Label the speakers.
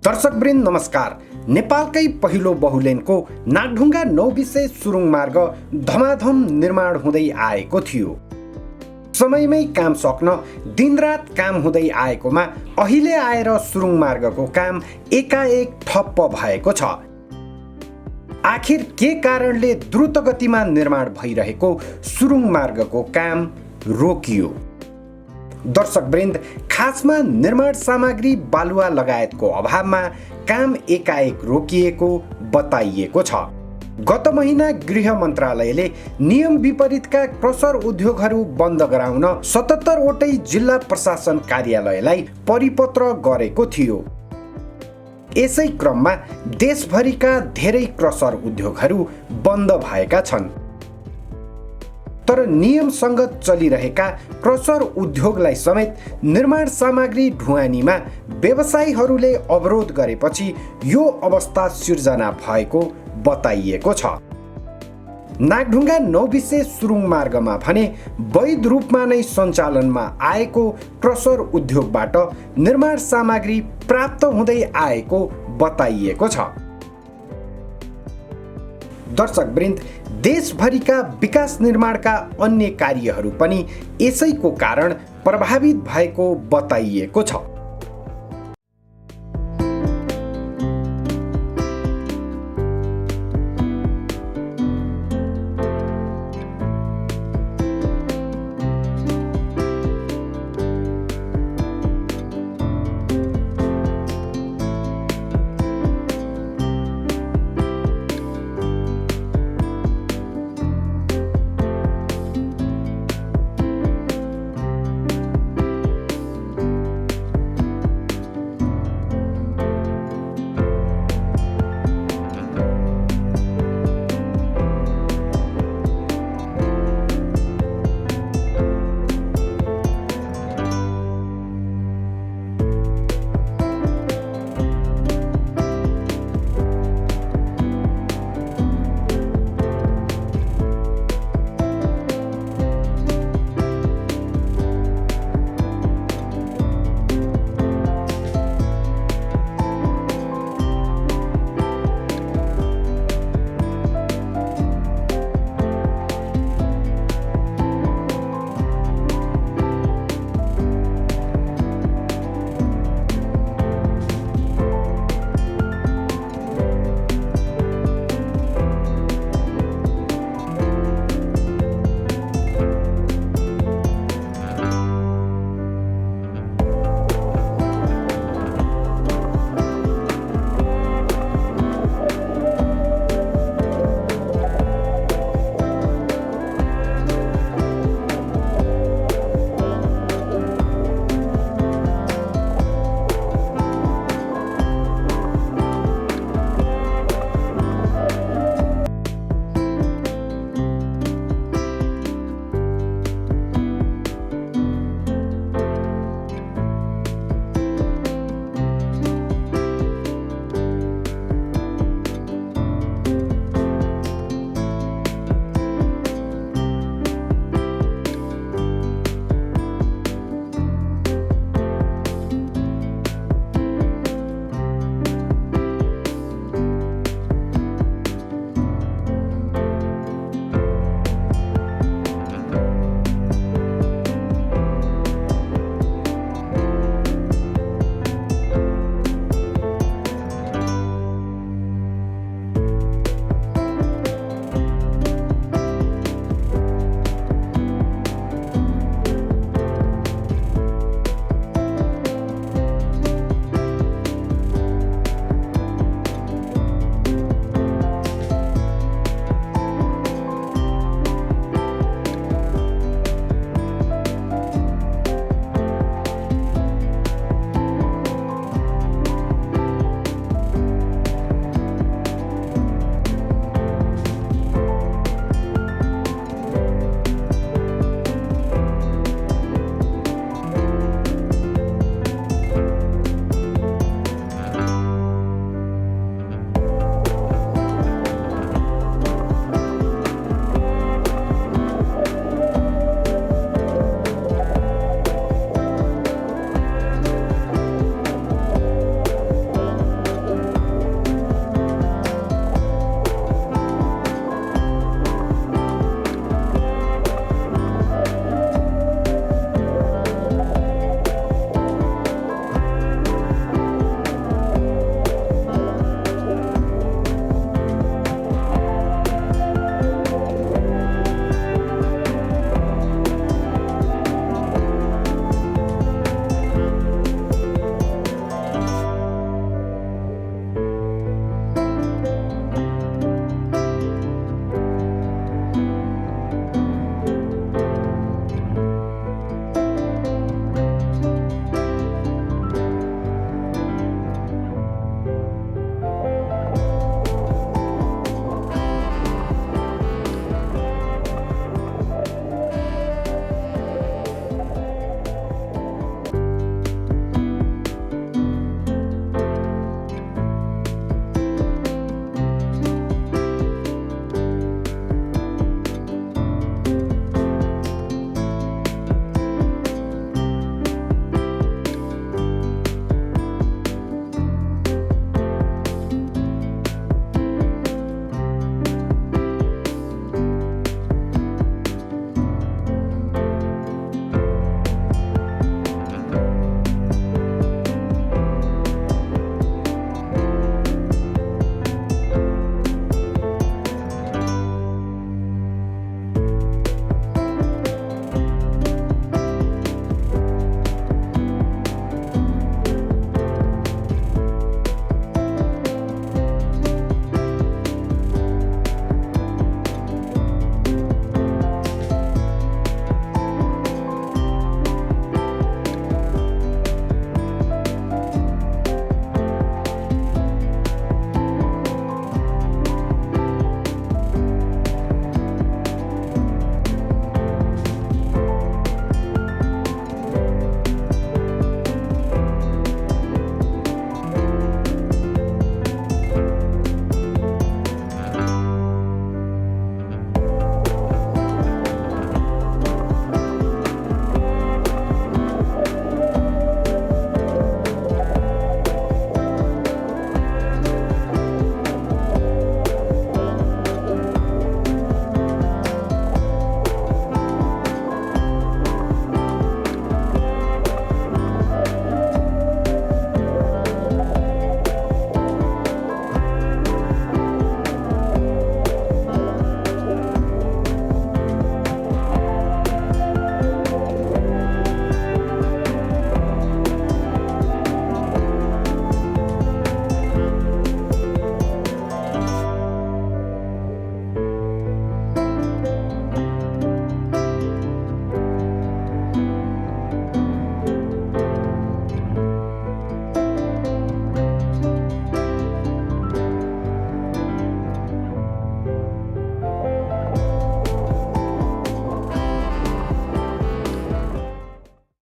Speaker 1: दर्शकवृन्द नमस्कार। नेपालकै पहिलो बहुलेनको नागढुङ्गा 9 विषय सुरुङ मार्ग धमाधम निर्माण हुँदै आएको थियो। समयमै काम सक्न दिनरात काम हुँदै आएकोमा अहिले आएर सुरुङ मार्गको काम एकाएक ठप्प भएको छ। आखिर के कारणले द्रुत गतिमा निर्माण भइरहेको सुरुङ मार्गको काम रोकियो? दर्शकवृन्द, खासमा निर्माण सामग्री बालुवा लगायतको अभावमा काम एकाएक रोकिएको बताइएको छ। गत महिना गृह मन्त्रालयले नियम विपरीतका क्रसर उद्योगहरू बन्द गराउन 77 वटै जिल्ला प्रशासन कार्यालयलाई परिपत्र गरेको थियो। यसै क्रममा देशभरिका धेरै क्रसर उद्योगहरू बन्द भएका छन्। तर नियमसँग चलिरहेका क्रसर उद्योगलाई समेत निर्माण सामग्री ढुवानीमा व्यवसायीहरूले अवरोध गरेपछि यो अवस्था सिर्जना भएको बताइएको छ। नागढुङ्गा 9 विषय सुरुङ मार्गमा भने वैध रूपमा नै सञ्चालनमा आएको क्रसर उद्योगबाट निर्माण सामग्री प्राप्त हुँदै आएको बताइएको छ। दर्शकवृन्द, देशभरिका विकास निर्माणका अन्य कार्यहरू पनि यसैको कारण प्रभावित भएको बताइएको छ।